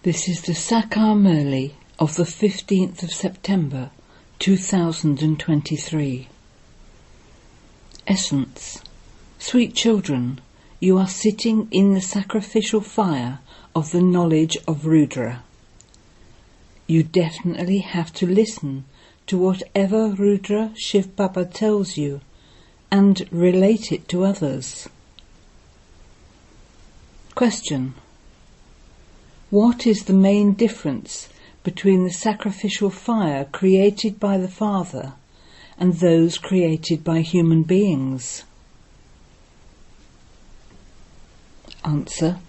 This is the Sakar Murli of the 15th of September 2023. Essence. Sweet children, you are sitting in the sacrificial fire of the knowledge of Rudra. You definitely have to listen to whatever Rudra Shiv Baba tells you and relate it to others. Question. What is the main difference between the sacrificial fire created by the Father and those created by human beings? Answer.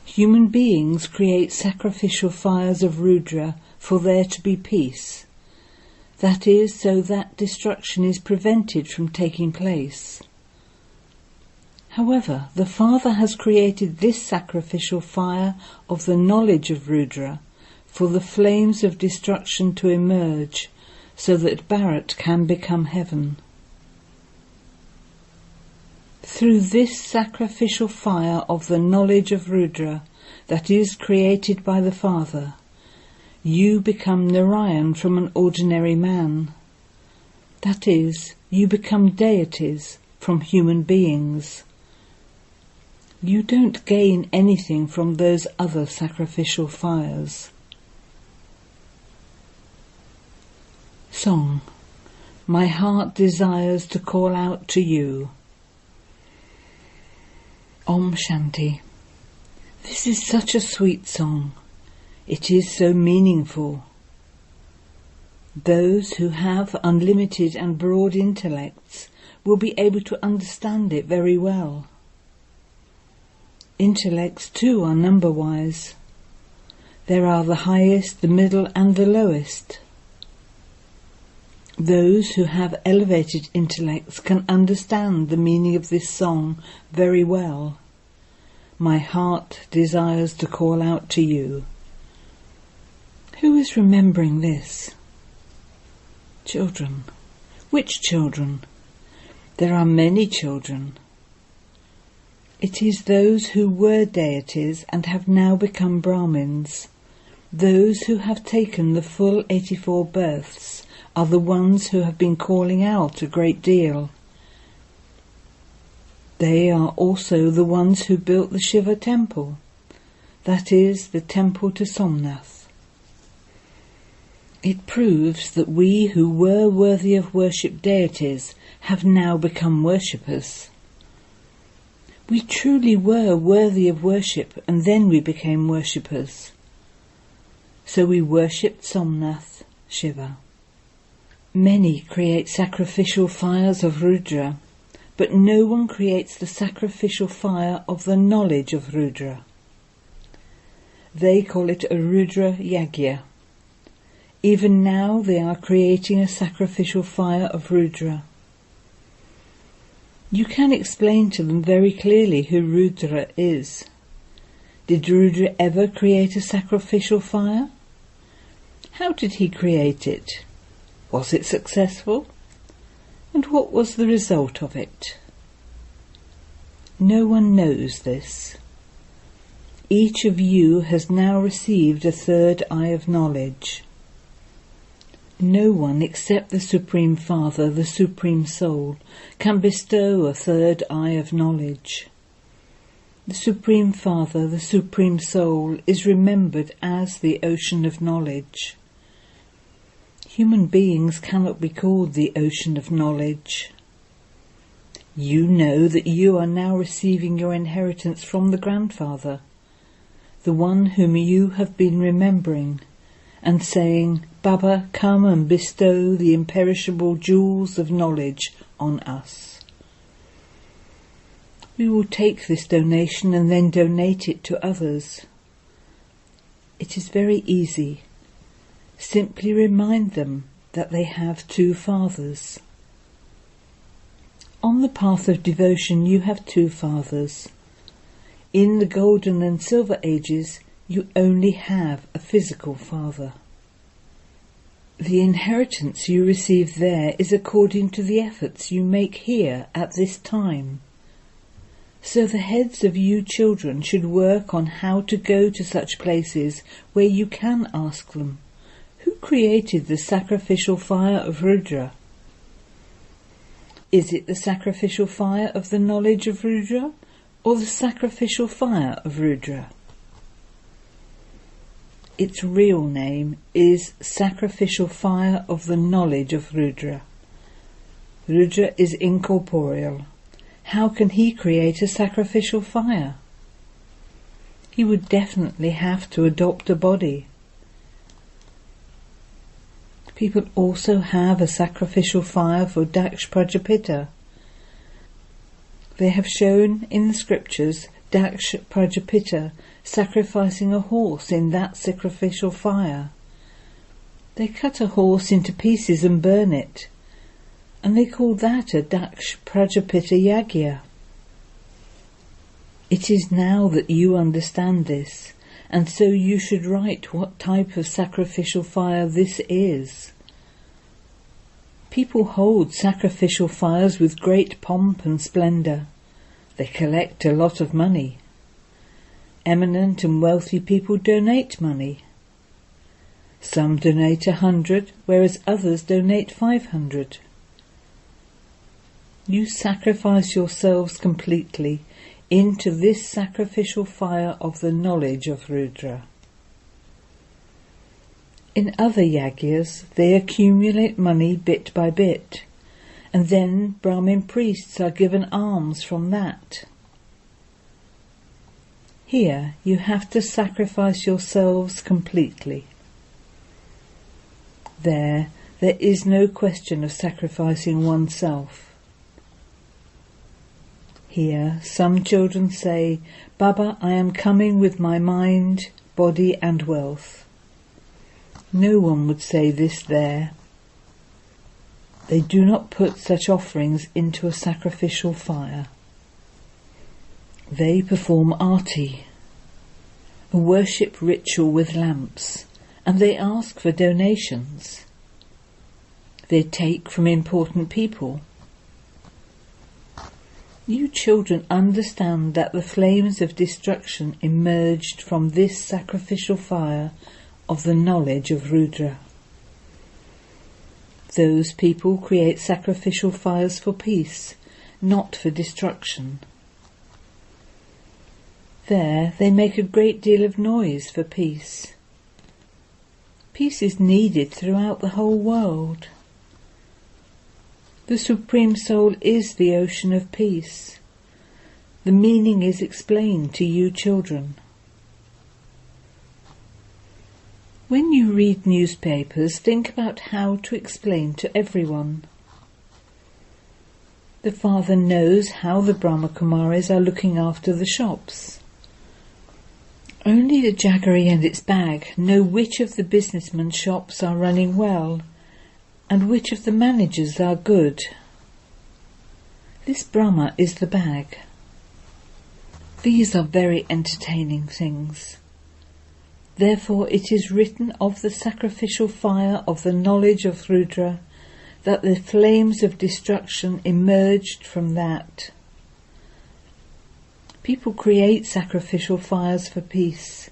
Human beings create sacrificial fires of Rudra for there to be peace. That is, so that destruction is prevented from taking place. However, the Father has created this sacrificial fire of the knowledge of Rudra for the flames of destruction to emerge, so that Bharat can become heaven. Through this sacrificial fire of the knowledge of Rudra that is created by the Father, you become Narayan from an ordinary man. That is, you become deities from human beings. You don't gain anything from those other sacrificial fires. Song. My heart desires to call out to you. Om Shanti. This is such a sweet song. It is so meaningful. Those who have unlimited and broad intellects will be able to understand it very well. Intellects too are number-wise. There are the highest, the middle and the lowest. Those who have elevated intellects can understand the meaning of this song very well. My heart desires to call out to you. Who is remembering this? Children. Which children? There are many children. It is those who were deities and have now become Brahmins. Those who have taken the full 84 births are the ones who have been calling out a great deal. They are also the ones who built the Shiva temple, that is, the temple to Somnath. It proves that we who were worthy of worship deities have now become worshippers. We truly were worthy of worship, and then we became worshippers. So we worshipped Somnath, Shiva. Many create sacrificial fires of Rudra, but no one creates the sacrificial fire of the knowledge of Rudra. They call it a Rudra Yagya. Even now they are creating a sacrificial fire of Rudra. You can explain to them very clearly who Rudra is. Did Rudra ever create a sacrificial fire? How did he create it? Was it successful? And what was the result of it? No one knows this. Each of you has now received a third eye of knowledge. No one except the Supreme Father, the Supreme Soul, can bestow a third eye of knowledge. The Supreme Father, the Supreme Soul, is remembered as the ocean of knowledge. Human beings cannot be called the ocean of knowledge. You know that you are now receiving your inheritance from the Grandfather, the one whom you have been remembering, and saying, Baba, come and bestow the imperishable jewels of knowledge on us. We will take this donation and then donate it to others. It is very easy. Simply remind them that they have two fathers. On the path of devotion you have two fathers. In the golden and silver ages you only have a physical father. The inheritance you receive there is according to the efforts you make here at this time. So the heads of you children should work on how to go to such places where you can ask them, who created the sacrificial fire of Rudra? Is it the sacrificial fire of the knowledge of Rudra, or the sacrificial fire of Rudra? Its real name is sacrificial fire of the knowledge of Rudra. Rudra is incorporeal. How can he create a sacrificial fire? He would definitely have to adopt a body. People also have a sacrificial fire for Daksh Prajapita. They have shown in the scriptures Daksh Prajapita sacrificing a horse in that sacrificial fire. They cut a horse into pieces and burn it, and they call that a Daksh Prajapita Yagya. It is now that you understand this, and so you should write what type of sacrificial fire this is. People hold sacrificial fires with great pomp and splendour. They collect a lot of money. Eminent and wealthy people donate money. Some donate 100, whereas others donate 500. You sacrifice yourselves completely into this sacrificial fire of the knowledge of Rudra. In other yagyas, they accumulate money bit by bit, and then Brahmin priests are given alms from that. Here you have to sacrifice yourselves completely. There is no question of sacrificing oneself. Here some children say, "Baba, I am coming with my mind, body and wealth." No one would say this there. They do not put such offerings into a sacrificial fire. They perform arti, a worship ritual with lamps, and they ask for donations. They take from important people. You children understand that the flames of destruction emerged from this sacrificial fire of the knowledge of Rudra. Those people create sacrificial fires for peace, not for destruction. There they make a great deal of noise for peace. Peace is needed throughout the whole world. The Supreme Soul is the ocean of peace. The meaning is explained to you children. When you read newspapers, think about how to explain to everyone. The father knows how the Brahma Kumaris are looking after the shops. Only the jaggery and its bag know which of the businessmen's shops are running well, and which of the managers are good. This Brahma is the bag. These are very entertaining things. Therefore it is written of the sacrificial fire of the knowledge of Rudra that the flames of destruction emerged from that. People create sacrificial fires for peace.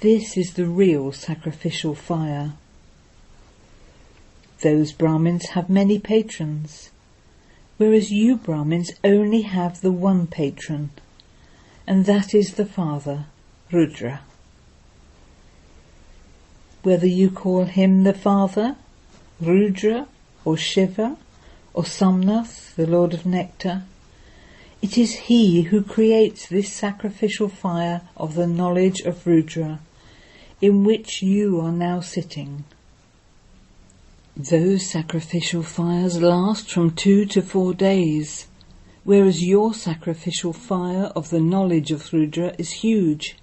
This is the real sacrificial fire. Those Brahmins have many patrons, whereas you Brahmins only have the one patron, and that is the Father, Rudra. Whether you call him the Father, Rudra, or Shiva, or Somnath, the Lord of Nectar, it is he who creates this sacrificial fire of the knowledge of Rudra, in which you are now sitting. Those sacrificial fires last from 2 to 4 days, whereas your sacrificial fire of the knowledge of Rudra is huge,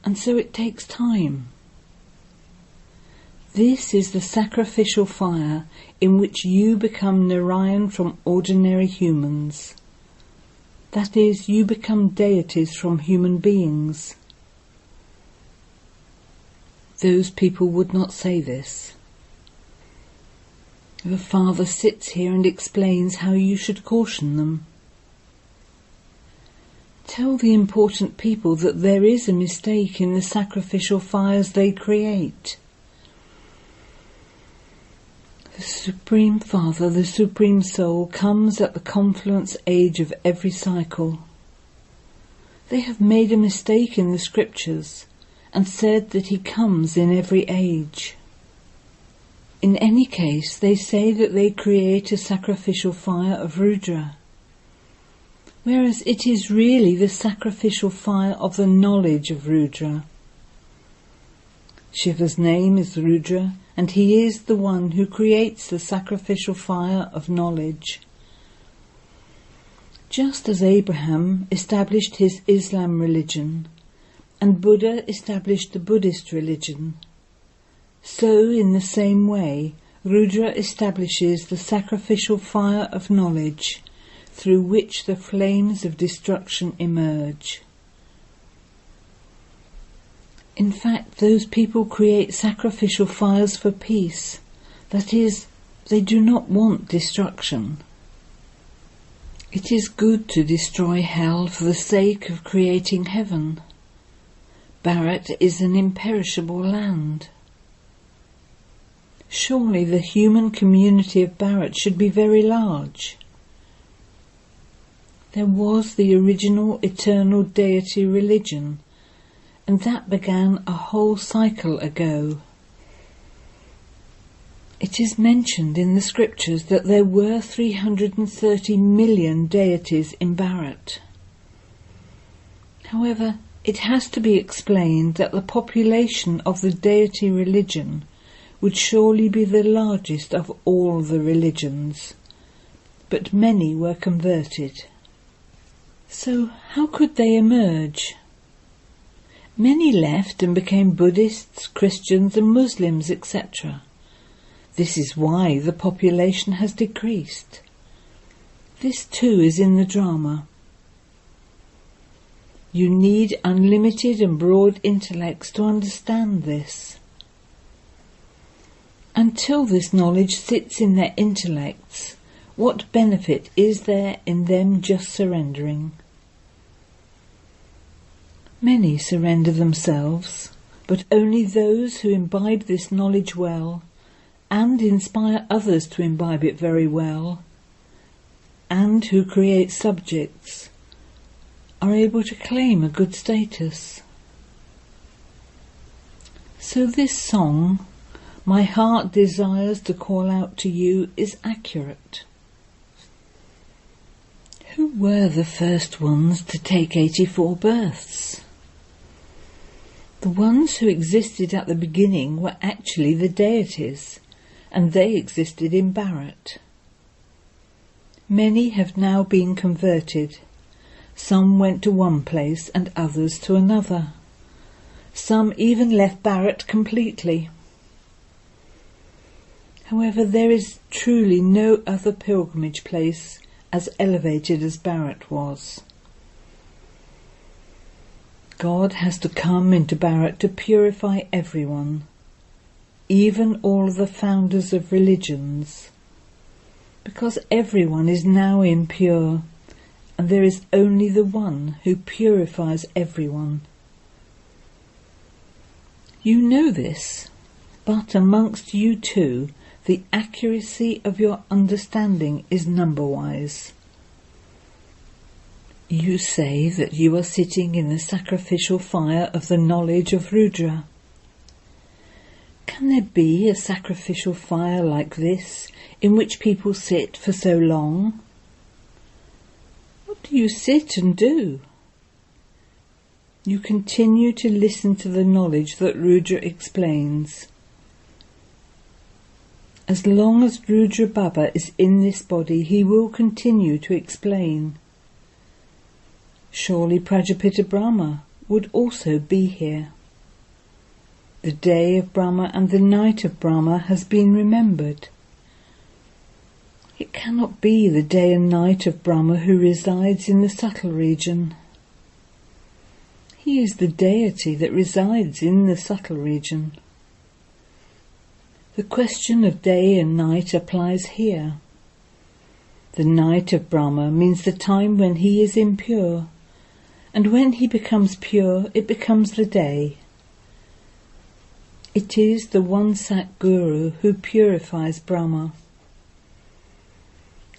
and so it takes time. This is the sacrificial fire in which you become Narayan from ordinary humans. That is, you become deities from human beings. Those people would not say this. The Father sits here and explains how you should caution them. Tell the important people that there is a mistake in the sacrificial fires they create. The Supreme Father, the Supreme Soul, comes at the confluence age of every cycle. They have made a mistake in the scriptures and said that he comes in every age. In any case, they say that they create a sacrificial fire of Rudra, whereas it is really the sacrificial fire of the knowledge of Rudra. Shiva's name is Rudra, and he is the one who creates the sacrificial fire of knowledge. Just as Abraham established his Islam religion, and Buddha established the Buddhist religion, so in the same way Rudra establishes the sacrificial fire of knowledge through which the flames of destruction emerge. In fact, those people create sacrificial fires for peace. That is, they do not want destruction. It is good to destroy hell for the sake of creating heaven. Bharat is an imperishable land. Surely the human community of Bharat should be very large. There was the original eternal deity religion, and that began a whole cycle ago. It is mentioned in the scriptures that there were 330 million deities in Bharat. However, it has to be explained that the population of the deity religion would surely be the largest of all the religions, but many were converted. So how could they emerge? Many left and became Buddhists, Christians and Muslims, etc. This is why the population has decreased. This too is in the drama. You need unlimited and broad intellects to understand this. Until this knowledge sits in their intellects, what benefit is there in them just surrendering? Many surrender themselves, but only those who imbibe this knowledge well, and inspire others to imbibe it very well, and who create subjects, are able to claim a good status. So this song, "My heart desires to call out to you," is accurate. Who were the first ones to take 84 births? The ones who existed at the beginning were actually the deities, and they existed in Bharat. Many have now been converted. Some went to one place and others to another. Some even left Bharat completely. However, there is truly no other pilgrimage place as elevated as Bharat was. God has to come into Bharat to purify everyone, even all the founders of religions, because everyone is now impure, and there is only the one who purifies everyone. You know this, but amongst you too, the accuracy of your understanding is number-wise. You say that you are sitting in the sacrificial fire of the knowledge of Rudra. Can there be a sacrificial fire like this, in which people sit for so long? What do you sit and do? You continue to listen to the knowledge that Rudra explains. As long as Rudra Baba is in this body, he will continue to explain. Surely Prajapita Brahma would also be here. The day of Brahma and the night of Brahma has been remembered. It cannot be the day and night of Brahma who resides in the subtle region. He is the deity that resides in the subtle region. The question of day and night applies here. The night of Brahma means the time when he is impure, and when he becomes pure, it becomes the day. It is the one Sat Guru who purifies Brahma.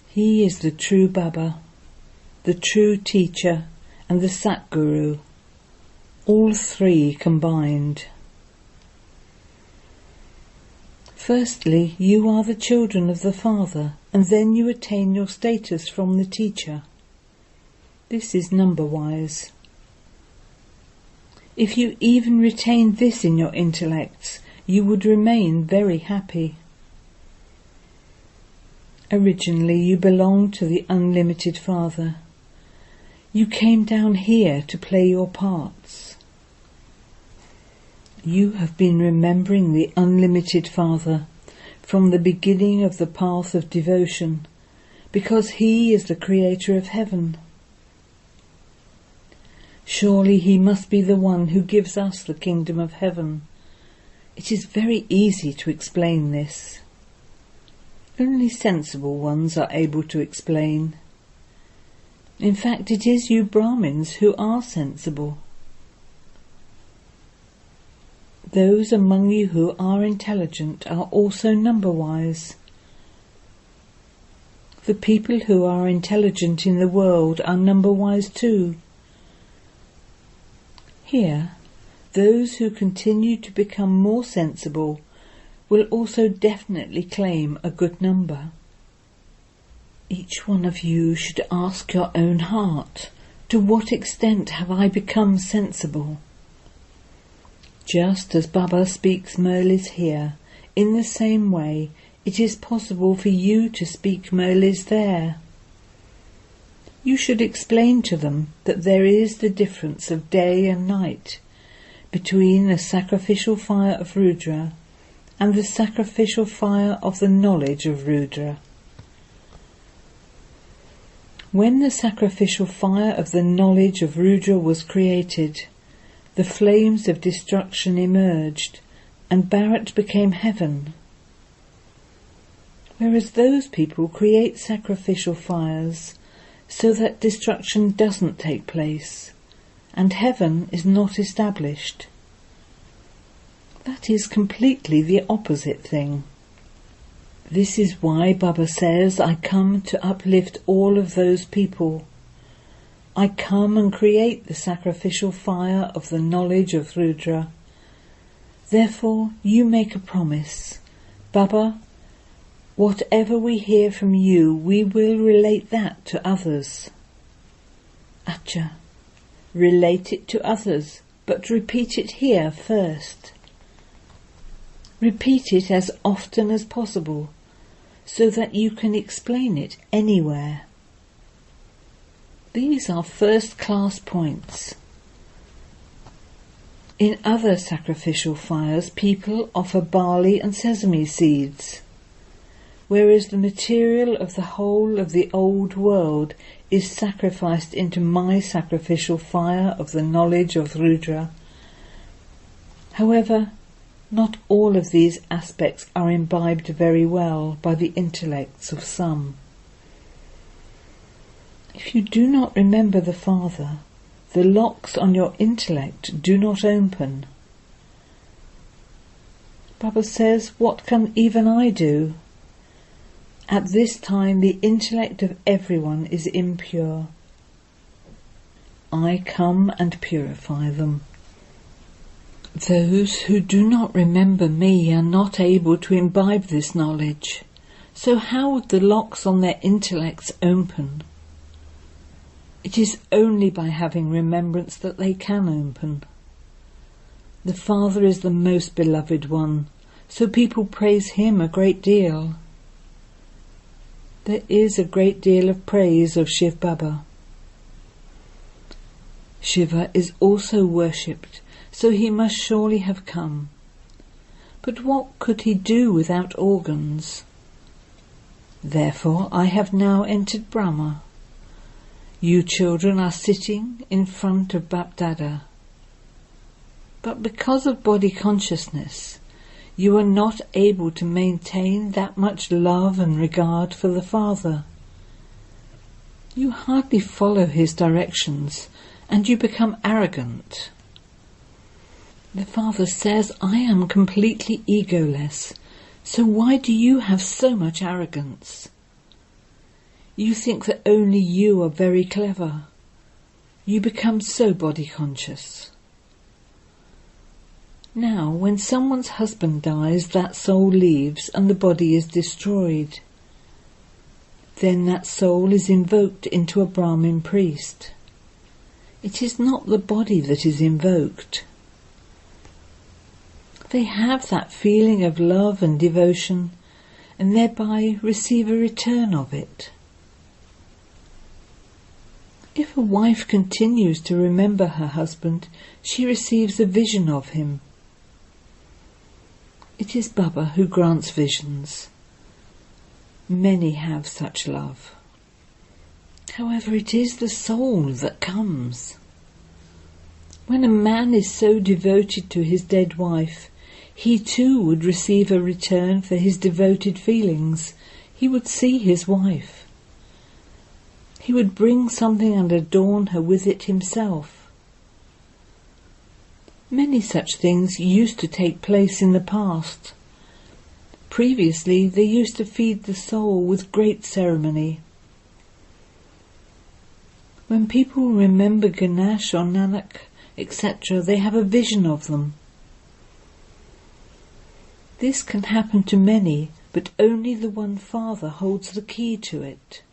He is the true Baba, the true teacher, and the Sat Guru, all three combined. Firstly, you are the children of the Father, and then you attain your status from the teacher. This is number-wise. If you even retained this in your intellects, you would remain very happy. Originally, you belonged to the unlimited Father. You came down here to play your parts. You have been remembering the unlimited Father from the beginning of the path of devotion, because He is the creator of heaven. Surely He must be the one who gives us the kingdom of heaven. It is very easy to explain this. Only sensible ones are able to explain. In fact, it is you Brahmins who are sensible. Those among you who are intelligent are also number-wise. The people who are intelligent in the world are number-wise too. Here, those who continue to become more sensible will also definitely claim a good number. Each one of you should ask your own heart, to what extent have I become sensible? Just as Baba speaks Murlis here, in the same way it is possible for you to speak Murlis there. You should explain to them that there is the difference of day and night between the sacrificial fire of Rudra and the sacrificial fire of the knowledge of Rudra. When the sacrificial fire of the knowledge of Rudra was created, the flames of destruction emerged, and Bharat became heaven. Whereas those people create sacrificial fires so that destruction doesn't take place, and heaven is not established. That is completely the opposite thing. This is why Baba says, I come to uplift all of those people. I come and create the sacrificial fire of the knowledge of Rudra. Therefore, you make a promise. Baba, whatever we hear from you, we will relate that to others. Acha, relate it to others, but repeat it here first. Repeat it as often as possible, so that you can explain it anywhere. These are first-class points. In other sacrificial fires, people offer barley and sesame seeds, whereas the material of the whole of the old world is sacrificed into my sacrificial fire of the knowledge of Rudra. However, not all of these aspects are imbibed very well by the intellects of some. If you do not remember the Father, the locks on your intellect do not open. Baba says, what can even I do? At this time the intellect of everyone is impure. I come and purify them. Those who do not remember me are not able to imbibe this knowledge, so how would the locks on their intellects open? It is only by having remembrance that they can open. The Father is the most beloved one, so people praise him a great deal. There is a great deal of praise of Shiv Baba. Shiva is also worshipped, so he must surely have come. But what could he do without organs? Therefore I have now entered Brahma. You children are sitting in front of Bapdada. But because of body consciousness, you are not able to maintain that much love and regard for the Father. You hardly follow his directions, and you become arrogant. The Father says, I am completely egoless, so why do you have so much arrogance? You think that only you are very clever. You become so body conscious. Now, when someone's husband dies, that soul leaves and the body is destroyed. Then that soul is invoked into a Brahmin priest. It is not the body that is invoked. They have that feeling of love and devotion and thereby receive a return of it. If a wife continues to remember her husband, she receives a vision of him. It is Baba who grants visions. Many have such love. However, it is the soul that comes. When a man is so devoted to his dead wife, he too would receive a return for his devoted feelings. He would see his wife. He would bring something and adorn her with it himself. Many such things used to take place in the past. Previously, they used to feed the soul with great ceremony. When people remember Ganesh or Nanak, etc., they have a vision of them. This can happen to many, but only the one Father holds the key to it.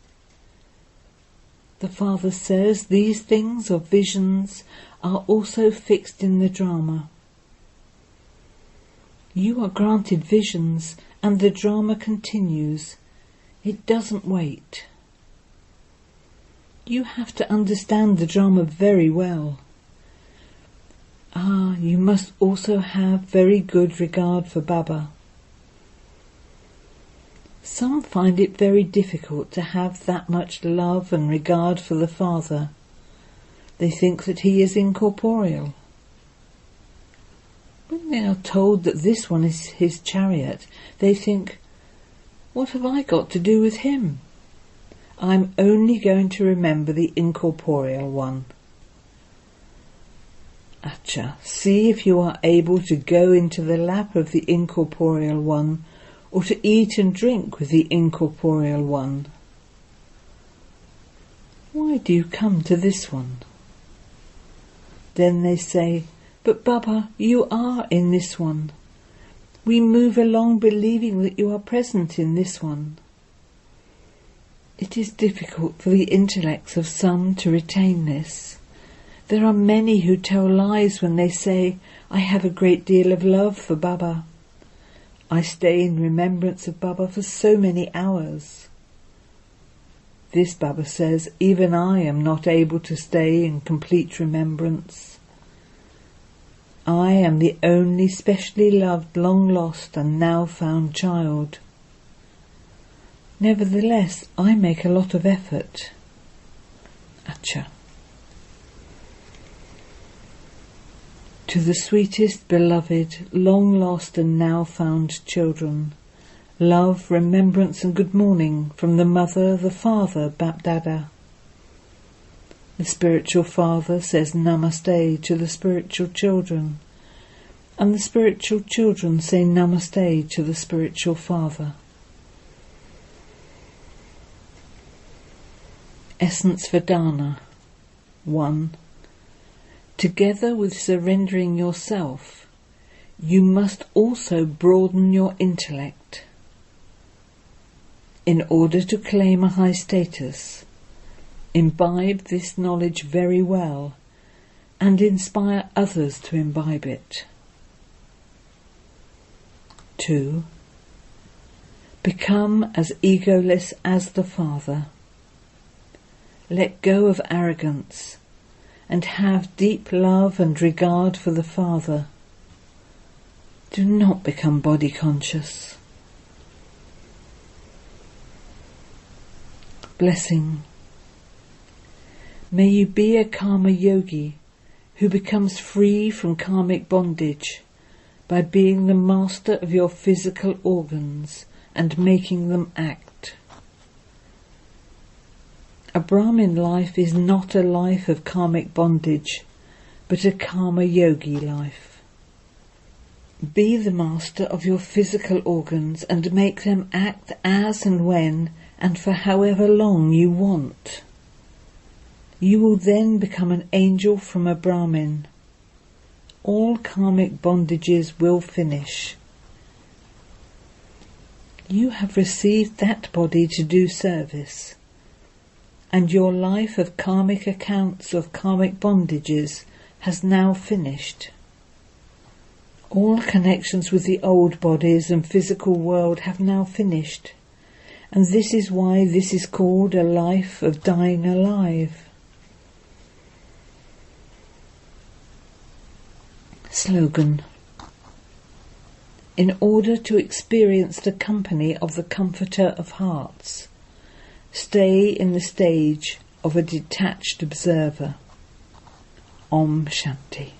The Father says these things or visions are also fixed in the drama. You are granted visions and the drama continues. It doesn't wait. You have to understand the drama very well. You must also have very good regard for Baba. Some find it very difficult to have that much love and regard for the Father. They think that he is incorporeal. When they are told that this one is his chariot, they think, what have I got to do with him? I'm only going to remember the incorporeal one. Acha, see if you are able to go into the lap of the incorporeal one, or to eat and drink with the incorporeal one. Why do you come to this one? Then they say, but Baba, you are in this one. We move along believing that you are present in this one. It is difficult for the intellects of some to retain this. There are many who tell lies when they say, I have a great deal of love for Baba. I stay in remembrance of Baba for so many hours. This Baba says, even I am not able to stay in complete remembrance. I am the only specially loved, long lost and now found child. Nevertheless, I make a lot of effort. Acha. To the sweetest, beloved, long lost and now found children, love, remembrance and good morning from the Mother, the Father, Bap-Dada. The spiritual Father says Namaste to the spiritual children, and the spiritual children say Namaste to the spiritual Father. Essence Vedana 1. Together with surrendering yourself, you must also broaden your intellect. In order to claim a high status, imbibe this knowledge very well and inspire others to imbibe it. 2. Become as egoless as the Father. Let go of arrogance and have deep love and regard for the Father. Do not become body conscious. Blessing. May you be a karma yogi who becomes free from karmic bondage by being the master of your physical organs and making them act. A Brahmin life is not a life of karmic bondage, but a karma yogi life. Be the master of your physical organs and make them act as and when and for however long you want. You will then become an angel from a Brahmin. All karmic bondages will finish. You have received that body to do service, and your life of karmic accounts of karmic bondages has now finished. All connections with the old bodies and physical world have now finished, and this is why this is called a life of dying alive. Slogan: in order to experience the company of the Comforter of Hearts, stay in the stage of a detached observer. Om Shanti.